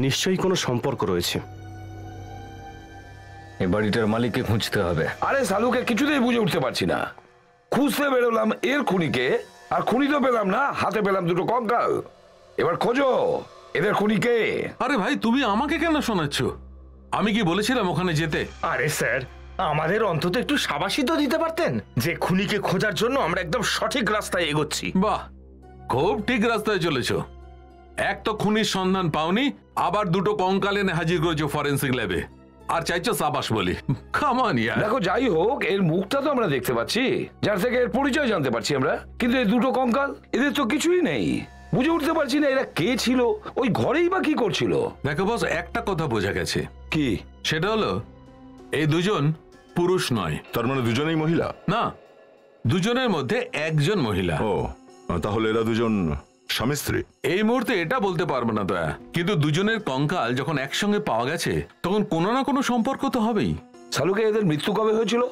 নিশ্চয়ই কোনো সম্পর্ক রয়েছে। এই বাড়িটার মালিককে খুঁজতে হবে। আরে সালুকে কিছুতেই বুঝে উঠতে পারছি না। খুঁজতে বেরোলাম এর খুনিকে, আর খুনি তো পেলাম না, হাতে পেলাম দুটো কঙ্কাল। এবার খোঁজো এদের খুনিকে। আরে ভাই, তুমি আমাকে কেন শোনাচ্ছ? আমি কি বলেছিলাম ওখানে যেতে? আরে স্যার, আমাদের অন্তত একটু সাবাসী তো দিতে পারতেন যে খুনিকে খোঁজার জন্য আমরা একদম সঠিক রাস্তায় এগোচ্ছি। বাহ, খুব ঠিক রাস্তায় চলেছ। এক তো খুনির সন্ধান পাওনি, আবার দুটো কঙ্কাল এনে হাজির করেছো ফরেন্সিক ল্যাবে, আর চাইছো সাবাস বলি। কামান ইয়ার। দেখো, যাই হোক, এর মুখটা তো আমরা দেখতে পাচ্ছি, যার থেকে এর পরিচয় জানতে পারছি আমরা, কিন্তু এই দুটো কঙ্কাল, এদের তো কিছুই নেই। বুঝে উঠতে পারছি না এরা কে ছিল, ওই ঘরেই বা কি করছিল। দেখো বস, একটা কথা বোঝা গেছে। কি? সেটা হলো এই দুজন পুরুষ নয়। তার মানে দুজনেই মহিলা? না, দুজনের মধ্যে একজন মহিলা। ও, তাহলে এরা দুজন স্বামী স্ত্রী? এই মুহূর্তে এটা বলতে পারবো না দয়া, কিন্তু দুজনের কঙ্কাল যখন একসঙ্গে পাওয়া গেছে তখন কোনো না কোনো সম্পর্ক তো হবেই। সালুকে এদের মৃত্যু কবে হয়েছিল?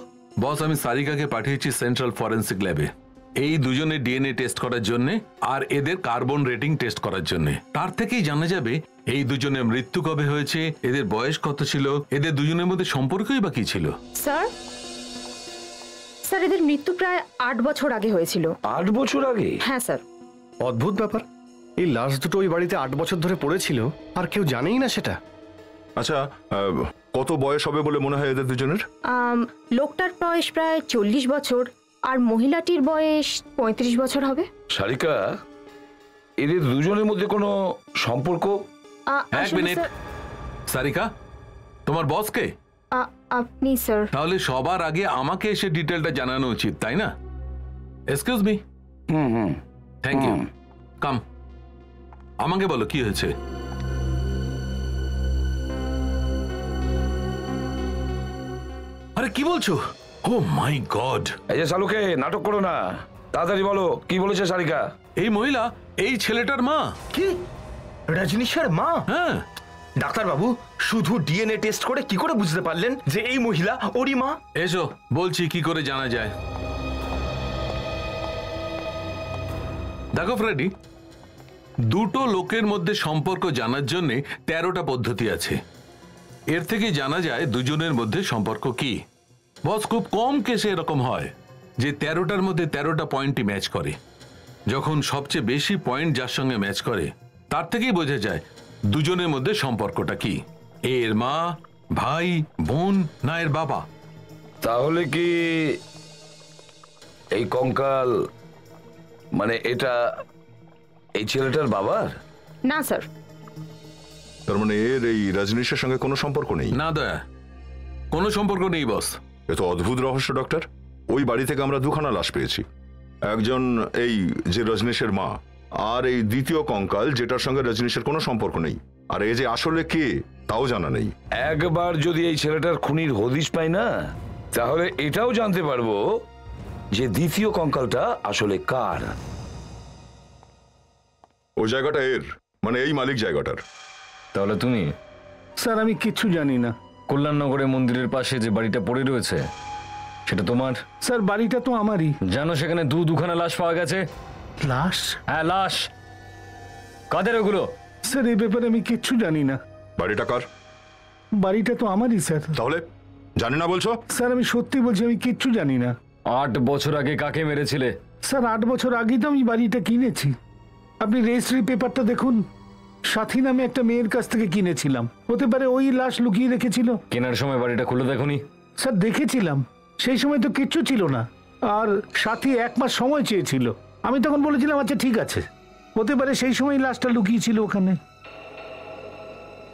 বস, আমি সারিকাকে পাঠিয়েছি সেন্ট্রাল ফরেন্সিক ল্যাবে এই দুজনের ডিএনএ টেস্ট করার জন্য আর এদের কার্বন রেটিং টেস্ট করার জন্য। তার থেকেই জানা যাবে এই দুজনের মৃত্যু কবে হয়েছে, এদের বয়স কত ছিল, এদের দুজনের মধ্যে সম্পর্কই বা কি ছিল। স্যার, স্যার এদের মৃত্যু প্রায় 8 বছর আগে হয়েছিল। 8 বছর আগে? হ্যাঁ স্যার। অদ্ভুত ব্যাপার, এই লাশ দুটো ওই বাড়িতে 8 বছর ধরে পড়েছিল আর কেউ জানেই না সেটা। আচ্ছা, কত বয়স হবে বলে মনে হয় এদের দুজনের? লোকটার বয়স প্রায় 40 বছর আর মহিলাটির বয়স 35 বছর হবে। সারিকা, এদের দুজনের মধ্যে কোনো সম্পর্ক? এক মিনিট, সারিকা, তোমার বস কে? আপনি স্যার। তাহলে সবার আগে আমাকে এসে ডিটেলটা জানানো উচিত, তাই না? Excuse me. Thank you. Come, আমাকে বলো কি হয়েছে। আরে কি বলছো? Oh my god! এই যে সালুকে, নাটক করো না, তাড়াতাড়ি বলো কি বলেছে সারিকা। এই মহিলা এই ছেলেটার মা। কি? রজনীশের মা? হ্যাঁ। ডাক্তার বাবু, শুধু ডিএনএ টেস্ট করে কি করে বুঝতে পারলেন যে এই মহিলা ওরই মা? এসো বলছি কি করে জানা যায়। দেখো ফ্রেডি, দুটো লোকের মধ্যে সম্পর্ক জানার জন্য 13টা পদ্ধতি আছে। এর থেকে জানা যায় দুজনের মধ্যে সম্পর্ক কি। বস, খুব কম কেসে এরকম হয় যে 13টার মধ্যে 13টা পয়েন্টই ম্যাচ করে। যখন সবচেয়ে বেশি পয়েন্ট যার সঙ্গে ম্যাচ করে তার থেকেই বোঝা যায় দুজনের মধ্যে সম্পর্কটা কি। এর মা, ভাই, বোন না এর বাবা। তাহলে কি এই কঙ্কাল মানে এটা এই ছেলেটার বাবার? না স্যার। তার মানে এর এই রজনীশের সঙ্গে কোনো সম্পর্ক নেই? না দয়া, কোনো সম্পর্ক নেই বস। এ তো অদ্ভুত রহস্য ডক্টর। ওই বাড়ি থেকে আমরা দুখানা লাশ পেয়েছি, একজন এই যে রজনীশের মা, আর এই দ্বিতীয় কঙ্কাল যেটার সঙ্গে রজনীশের কোনো সম্পর্ক নেই। আর এ যে আসলে কে তাও জানা নেই। একবার যদি এই ছেলেটার খুনির হদিশ পাই না, তাহলে এটাও জানতে পারবো যে দ্বিতীয় কঙ্কালটা আসলে কার। ওই জায়গাটা এর, মানে এই মালিক জায়গাটার। তাহলে তুমি? স্যার, আমি কিচ্ছু জানি না। কল্যাণনগরে মন্দিরের পাশে যে বাড়িটা পড়ে রয়েছে সেটা তোমার? স্যার, বাড়িটা তো আমারই। জানো সেখানে দুখানা লাশ পাওয়া গেছে? লাশ? হ্যাঁ, লাশ। কাদের ওগুলো? স্যার, এই ব্যাপারে আমি কিচ্ছু জানি না। বাড়িটা কার? বাড়িটা তো আমারই স্যার। তাহলে জানি না বলছো? স্যার, আমি সত্যি বলছি, আমি কিচ্ছু জানি না। 8 বছর আগে কাকে মেরেছিলে? স্যার, 8 বছর আগেই তো আমি বাড়িটা কিনেছি। আপনি রেজিস্ট্রি পেপারটা দেখুন, সাথী নামে একটা মেয়ের কাছ থেকে কিনেছিলাম। হতে পারে ওই লাশ লুকিয়ে রেখেছিল। কেনার সময় বাড়িটা খুলে দেখোনি? স্যার, দেখেছিলাম, সেই সময় তো কিচ্ছু ছিল না। আর সাথী 1 মাস সময় চেয়েছিল। আমি তখন বলেছিলাম আচ্ছা ঠিক আছে। হতে পারে সেই সময় লাশটা লুকিয়েছিল ওখানে।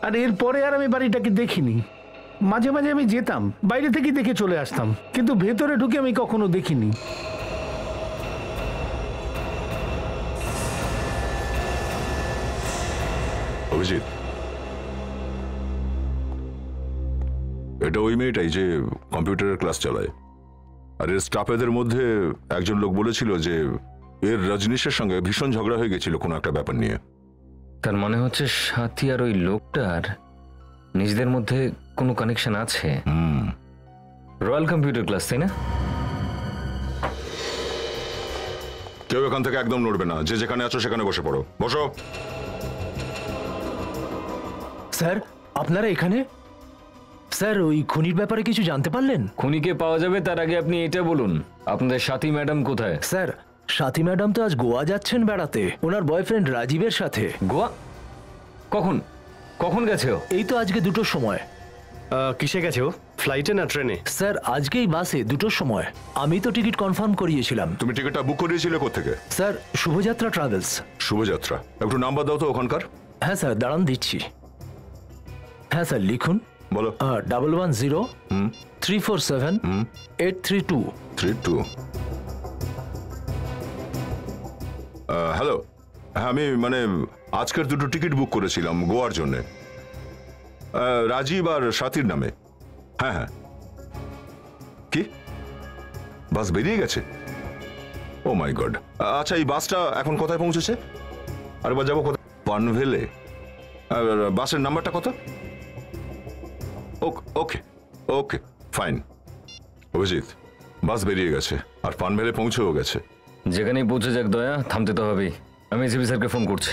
আর এরপরে আর আমি বাড়িটাকে দেখিনি। মাঝে মাঝে আমি যেতাম, বাইরে থেকে দেখে চলে আসতাম, কিন্তু ভেতরে ঢুকে আমি কখনো দেখিনি। অভিজিৎ, এটা ওই মেয়েটাই যে কম্পিউটারের ক্লাস চালায়। আর এর স্টাফেদের মধ্যে একজন লোক বলেছিল যে এর রজনীশের সঙ্গে ভীষণ ঝগড়া হয়ে গেছিল কোনো একটা ব্যাপার নিয়ে। তার মানে হচ্ছে সাথী আর ওই লোকটার নিজেদের মধ্যে কোনো কানেকশন আছে। রয়্যাল কম্পিউটার ক্লাস, তাই না? কেউ এখান থেকে একদম নড়বে না, যে যেখানে আছো সেখানে বসে পড়ো। বসো। স্যার আপনারা এখানে? স্যার ওই খুনির ব্যাপারে কিছু জানতে পারলেন? খুনিকে পাওয়া যাবে তার আগে আপনি এটা বলুন, আপনাদের সাথী ম্যাডাম কোথায়? স্যার সাথী ম্যাডাম তো আজ গোয়া যাচ্ছেন বেড়াতে ওনার বয়ফ্রেন্ড রাজীবের সাথে। গোয়া? কখন কখন গেছে ও? এই তো আজকে 2টোর সময়। কিসে গেছে ও, ফ্লাইটে না ট্রেনে? স্যার আজকেই বাসে 2টোর সময়। আমি তো টিকিট কনফার্ম করিয়েছিলাম। তুমি টিকিটটা বুক করিয়েছিলে কোত্থেকে? Sir শুভযাত্রা travels. শুভযাত্রা, একটু নাম্বার দাও তো ওখানকার। হ্যাঁ স্যার দাঁড়ান দিচ্ছি। হ্যাঁ স্যার লিখুন। বলো। 110-347-832। হ্যালো, হ্যাঁ আমি মানে আজকের 2টো টিকিট বুক করেছিলাম গোয়ার জন্যে, রাজীব আর সাথীর নামে। হ্যাঁ হ্যাঁ। কি বাস বেরিয়ে গেছে? ও মাই গড। আচ্ছা এই বাসটা এখন কোথায় পৌঁছেছে? আরেকবার যাবো কোথায়? পানভেলে। বাসের নাম্বারটা কত? ওকে ওকে ফাইন। অভিজিৎ বাস বেরিয়ে গেছে আর পানভেলে পৌঁছেও গেছে। যেখানেই পৌঁছে যাক দয়া, থামতে তো হবেই। আমি এসিপি স্যারকে ফোন করছি।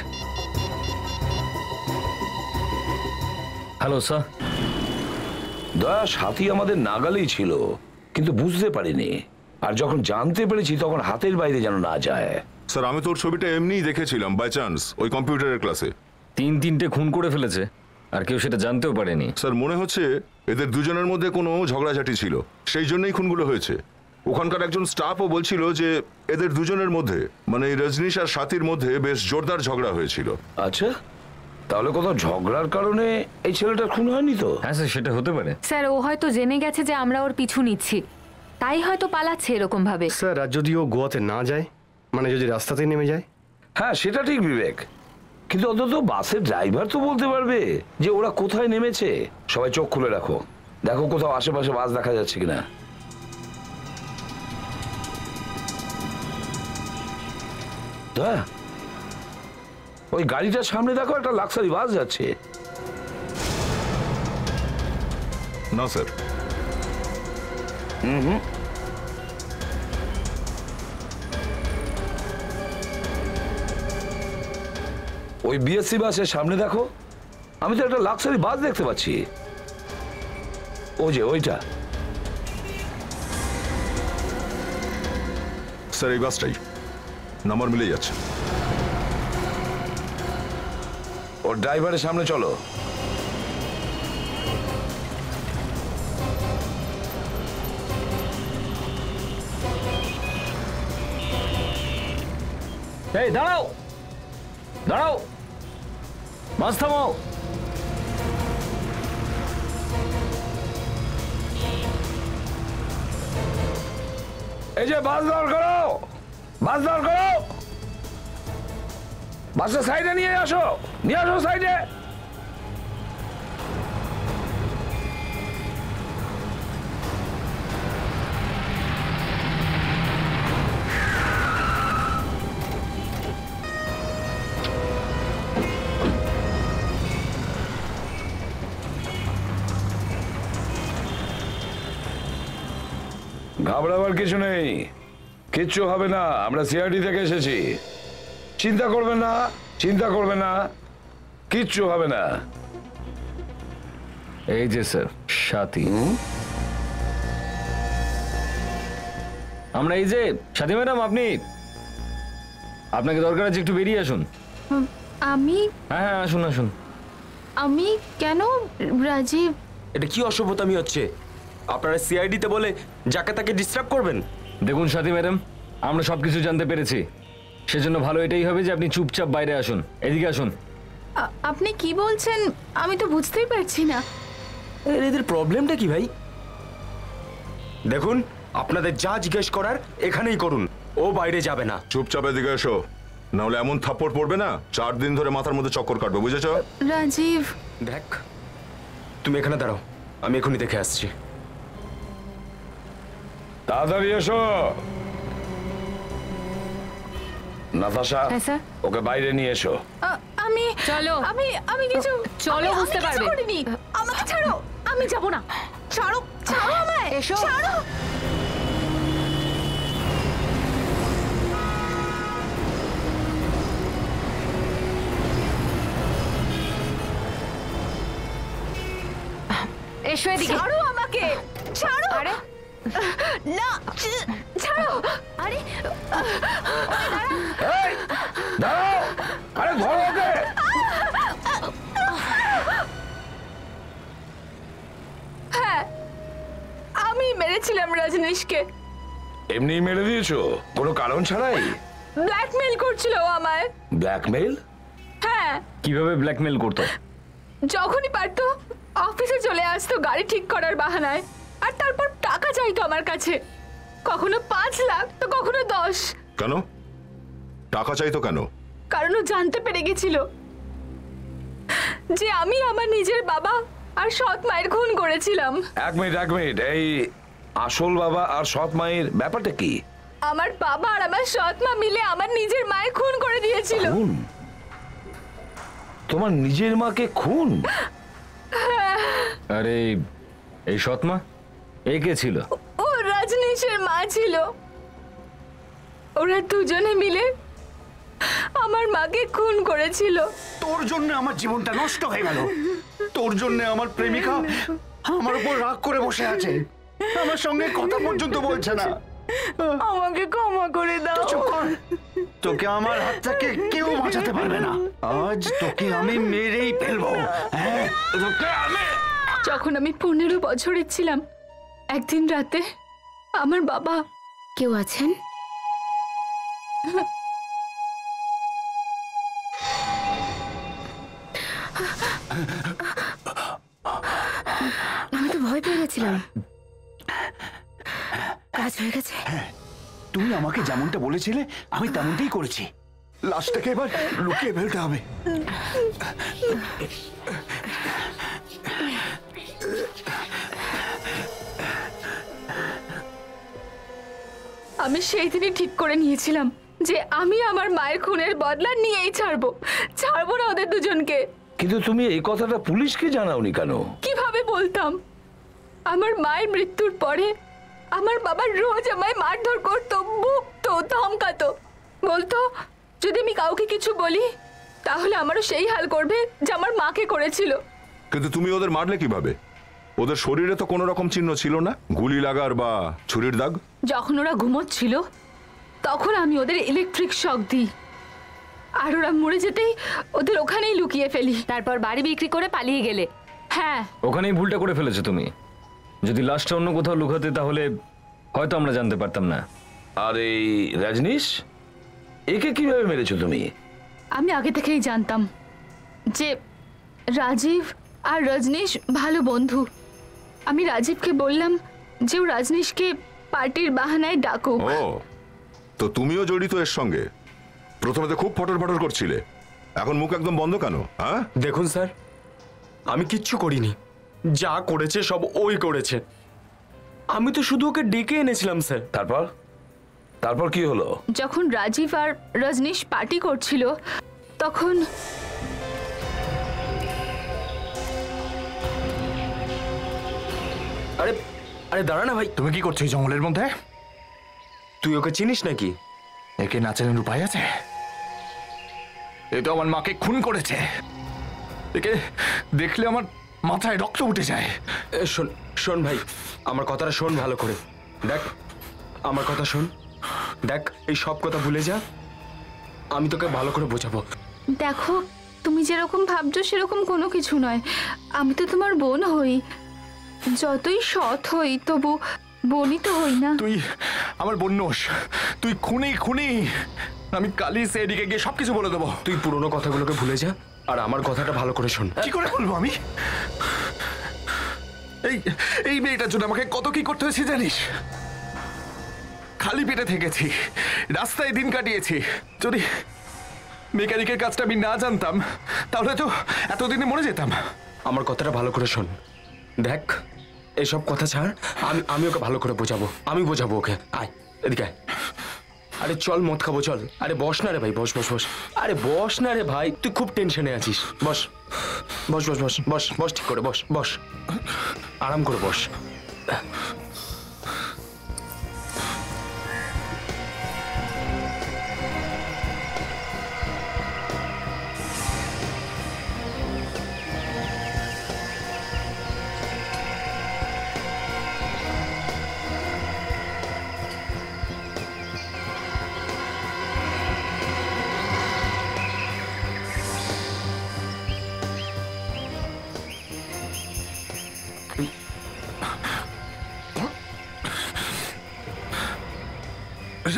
Hello sir. দয়া, সাথী আমাদের নাগালেই ছিল কিন্তু বুঝতে পারিনি, আর যখন জানতে পেরেছি তখন হাতের বাইরে যেন না যায়। স্যার আমি তোর ছবিটা এমনিই দেখেছিলাম বাই চান্স ওই কম্পিউটারের ক্লাসে। 3-3টে খুন করে ফেলেছে আর কেউ সেটা জানতেও পারেনি। স্যার মনে হচ্ছে এদের দুজনের মধ্যে কোনো ঝগড়াঝাটি ছিল, সেই জন্যই খুনগুলো হয়েছে। ওখানকার একজন স্টাফও বলছিল যে এদের দুজনের মধ্যে মানে রজনীশ আর সাথীর মধ্যে বেশ জোরদার ঝগড়া হয়েছিল। আচ্ছা, তাহলে কোথাও ঝগড়ার কারণে এই ছেলেটা খুন হয়নি তো? হ্যাঁ স্যার সেটা হতে পারে। স্যার ও হয়তো জেনে গেছে যে আমরা ওর পিছু নিচ্ছি, তাই হয়তো পালাচ্ছে এরকম ভাবে। স্যার আর যদি ও গোয়াতে না যায়, মানে যদি রাস্তাতেই নেমে যায়? হ্যাঁ সেটা ঠিক বিবেক, কিন্তু অন্তত বাসের ড্রাইভার তো বলতে পারবে যে ওরা কোথায় নেমেছে। সবাই চোখ খুলে রাখো, দেখো কোথাও আশেপাশে বাস দেখা যাচ্ছে কিনা। ওই গাড়িটার সামনে দেখো একটা লাক্সারি বাস যাচ্ছে। না স্যার। ওই বিএসসি বাসের সামনে দেখো, আমি তো একটা লাক্সারি বাস দেখতে পাচ্ছি। ও যে ওইটা। স্যার এই বাসটাই, নাম্বার মিলে যাচ্ছে। ওর ড্রাইভারের সামনে চলো। এই দাঁড়াও দাঁড়াও, বাস থামাও। এই যে বাস দাঁড় করো, বাস দাঁড় করো, বাসটা সাইডে নিয়ে আসো, নিয়ে আসো সাইডে। ঘাবড়াবার কিছু নেই, কিচ্ছু হবে না। আমরা সিআইডি থেকে এসেছি, চিন্তা করবে না, চিন্তা করবে না, কিচ্ছু হবে না। এই যে স্যার সাথী, আমরা এই যে সাথী ম্যাডাম, আপনি আপনাকে দরকার আছে, একটু বেরিয়ে আসুন। আমি? হ্যাঁ হ্যাঁ আসুন আসুন। আমি কেন? রাজীব, এটা কি অসভ্যতামি হচ্ছে? আপনারা সিআইডিতে বলে যাকে তাকে ডিস্টার্ব করবেন? দেখুন সাথী ম্যাডাম, আমরা সবকিছু জানতে পেরেছি, সেজন্য ভালো এটাই হবে যে আপনি চুপচাপ বাইরে আসুন, এদিকে আসুন। আপনি কি বলছেন আমি তো বুঝতেই পারছি না। এদের প্রবলেমটা কি ভাই? দেখুন, আপনাদের যা জিজ্ঞেস করার এখানেই করুন, ও বাইরে যাবে না। চুপচাপ এদিকে এসো, নাহলে এমন থাপ্পড় পড়বে না 4 দিন ধরে মাথার মধ্যে চক্কর কাটবে, বুঝেছো? রাজীব, দেখ তুমি এখানে দাঁড়াও, আমি এখনই দেখে আসছি। তাড়াতাড়ি এসো। নাতাশা, হ্যাঁ স্যার। ওকে বাইরে নিয়ে এসো। আমি চলো। আমি কিছু চলো, আমি বুঝতে কিছু পারবে। করিনি। আমাকে ছাড়ো, আমি যাব না। ছাড়ো, ছাড়ো আমায়। এসো। ছাড়ো। এসো এদিকে। ছাড়ো আমাকে, ছাড়ো। আরে না, ছাড়ো। আরে এই, দাঁড়াও। আরে ধরো ওকে। হ্যাঁ, আমি মেরেছিলাম রজনীশকে। এমনি মেরে দিয়েছো কোনো কারণ ছাড়াই? ব্ল্যাকমেল করছিল ও আমায়। ব্ল্যাকমেল? হ্যাঁ, কিভাবে ব্ল্যাকমেল করতো? যখনই পারতো অফিসে চলে আসতো গাড়ি ঠিক করার বাহানায়, আর তারপর টাকা চাইতো আমার কাছে। কখনো 5 লাখ তো কখনো 10। কেন টাকা চাইতো কেন? কারণ ও জানতে পেরে গেছিল যে আমি আমার নিজের বাবা আর সৎ মায়ের খুন করেছিলাম। এক মিনিট, এই আসল বাবা আর সৎ মায়ের ব্যাপারটা কি? আমার বাবা আর আমার সৎ মা মিলে আমার নিজের মায়ের খুন করে দিয়েছিল। খুন? তোমার নিজের মাকে খুন? আরে এই সৎমা এ কে ছিল? ও রজনীশের মা ছিল। ওরা দুজনে মিলে আমার মাকে খুন করেছিল। তোর জন্য আমার জীবনটা নষ্ট হয়ে গেল। তোর জন্য আমার প্রেমিকা আমার উপর রাগ করে বসে আছে, আমার সঙ্গে কথা পর্যন্ত বলছে না। আমাকে ক্ষমা করে দাও। চুপ কর। তোকে আমার হাত থেকে কেউ বাঁচাতে পারবে না। আজ তোকে আমি মেরেই ফেলবো। হ্যাঁ, তোকে আমি। যখন আমি 15 বছরের ছিলাম, একদিন রাতে আমার বাবা। কেউ আছেন? আমি তো ভয় পেয়ে গেছিলাম। কাজ হয়ে গেছে। তুমি আমাকে যেমনটা বলেছিলে আমি তেমনটাই করেছি। লাশটাকে এবার লুকিয়ে ফেলতে হবে। আমি সেই দিনই ঠিক করে নিয়েছিলাম যে আমি আমার মায়ের খুনের বদলা নিয়েই ছাড়বো না ওদের দুজনকে। কিন্তু তুমি এই কথাটা পুলিশকে জানাওনি কেন? কিভাবে বলতাম? আমার মায়ের মৃত্যুর পরে আমার বাবা রোজ আমায় মারধর করতো, বকতো, ধমকাতো, বলতো যদি আমি কাউকে কিছু বলি তাহলে আমারও সেই হাল করবে যে আমার মাকে করেছিল। কিন্তু তুমি ওদের মারলে কিভাবে? ওদের শরীরে তো কোনো রকম চিহ্ন ছিল না, গুলি লাগার বা ছুরির দাগ। যখন ওরা ঘুমোচ্ছিল তখন আমি ওদের ইলেকট্রিক শক দিই, আর ওরা মরে যেতেই ওদের ওখানেই লুকিয়ে ফেলি। তারপর বাড়ি বিক্রি করে পালিয়ে গেলে? হ্যাঁ। ওখানেই ভুলটা করে ফেলেছো তুমি। যদি লাশটা অন্য কোথাও লুকাতে তাহলে হয়তো আমরা জানতে পারতাম না। আর এই রজনীশ, একে কিভাবে মেরেছো তুমি? আমি আগে থেকেই জানতাম যে রাজীব আর রজনীশ ভালো বন্ধু। আমি রাজীবকে বললাম যে ও রজনীশকে পার্টির বাহানায় ডাকুক। ও, তো তুমিও জড়িত এর সঙ্গে? প্রথমে তো খুব ফটর ফটর করছিলে, এখন মুখ একদম বন্ধ কেন? হ্যাঁ, দেখুন স্যার, আমি কিচ্ছু করিনি। যা করেছে সব ওই করেছে। আমি তো শুধু ওকে ডেকে এনেছিলাম স্যার। তারপর কি হলো? যখন রাজীব আর রজনীশ পার্টি করছিল তখন আরে আরে দাঁড়া না ভাই। তুমি কি করছো এই জঙ্গলের মধ্যে? তুই ওকে চিনিস নাকি? একে না চেনার উপায় আছে? এ তো আমার মাকে খুন করেছে। একে দেখলে আমার মাথায় রক্ত উঠে যায়। শোন শোন ভাই, আমার কথাটা শোন ভালো করে। দেখ, আমার কথা শোন। দেখ, এই সব কথা ভুলে যা, আমি তোকে ভালো করে বোঝাবো। দেখো, তুমি যেরকম ভাবছো সেরকম কোনো কিছু নয়। আমি তো তোমার বোন হই, যতই সৎ হই তবু বোনই তো হই না। তুই আমার বোন নোস, তুই খুনি। আমি কালই সেদিকে গিয়ে সবকিছু বলে দেবো। তুই পুরোনো কথাগুলোকে ভুলে যা আর আমার কথাটা ভালো করে শোন। কি করে বলবো আমি? এই মেয়েটার জন্য আমাকে কত কি করতে হয়েছে জানিস? খালি পেটে থেকেছি, রাস্তায় দিন কাটিয়েছি। যদি মেকানিকের কাজটা আমি না জানতাম তাহলে তো এতদিনে মরে যেতাম। আমার কথাটা ভালো করে শোন। দেখ এসব কথা ছাড়, আমি ওকে ভালো করে বোঝাবো, আমি বোঝাবো ওকে। আয় এদিকে আয়। আরে চল মদ খাবো, চল। আরে বস না রে ভাই, বস বস বস। আরে বস না রে ভাই, তুই খুব টেনশনে আছিস। বস বস বস বস বস বস, ঠিক করে বস বস, আরাম করে বস।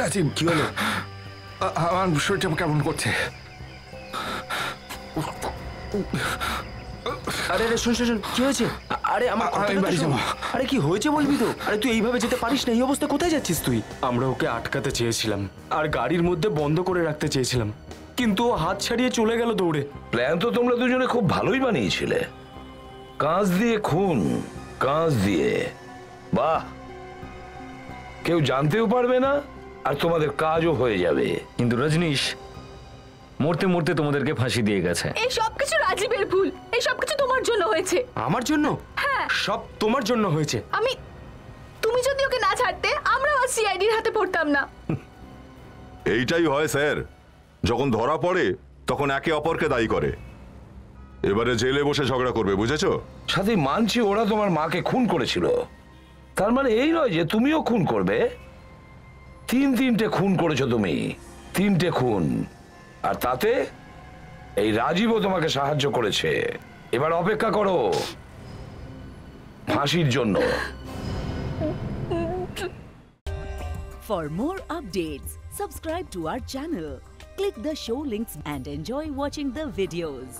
রাজীব, কি হলো? আমার শরীরটা কেমন করছে। আরে আরে শোন শোন শোন, কি হয়েছে? আরে আমার কথাটা তো শোন। আরে কি হয়েছে বলবি তো? আরে তুই এইভাবে যেতে পারিস না, এই অবস্থা কোথায় যাচ্ছিস তুই? আমরা ওকে আটকাতে চেয়েছিলাম আর গাড়ির মধ্যে বন্ধ করে রাখতে চেয়েছিলাম, কিন্তু ও হাত ছাড়িয়ে চলে গেল দৌড়ে। প্ল্যান তো তোমরা দুজনে খুব ভালোই বানিয়েছিলে। কাঁচ দিয়ে খুন, কাঁচ দিয়ে, বাহ, কেউ জানতেও পারবে না আর তোমাদের কাজও হয়ে যাবে। কিন্তু রজনীশ মরতে মরতে তোমাদেরকে ফাঁসি দিয়ে গেছে। এই সবকিছু রাজীবের ভুল, এই সবকিছু তোমার জন্য হয়েছে। আমার জন্য? হ্যাঁ, সব তোমার জন্য হয়েছে। তুমি যদি ওকে না ছাড়তে আমরাও আজ সিআইডির হাতে পড়তাম না। এইটাই হয় স্যার, যখন ধরা পড়ে তখন একে অপরকে দায়ী করে। এবারে জেলে বসে ঝগড়া করবে, বুঝেছো? সাথে মানছি ওরা তোমার মাকে খুন করেছিল, তার মানে এই নয় যে তুমিও খুন করবে। তিনটে খুন করেছো তুমি, 3টে খুন, আর তাতে এই রাজীবও তোমাকে সাহায্য করেছে। এবার অপেক্ষা করো ফাঁসির জন্য। For more updates, subscribe to our channel, click the show links and enjoy watching the videos.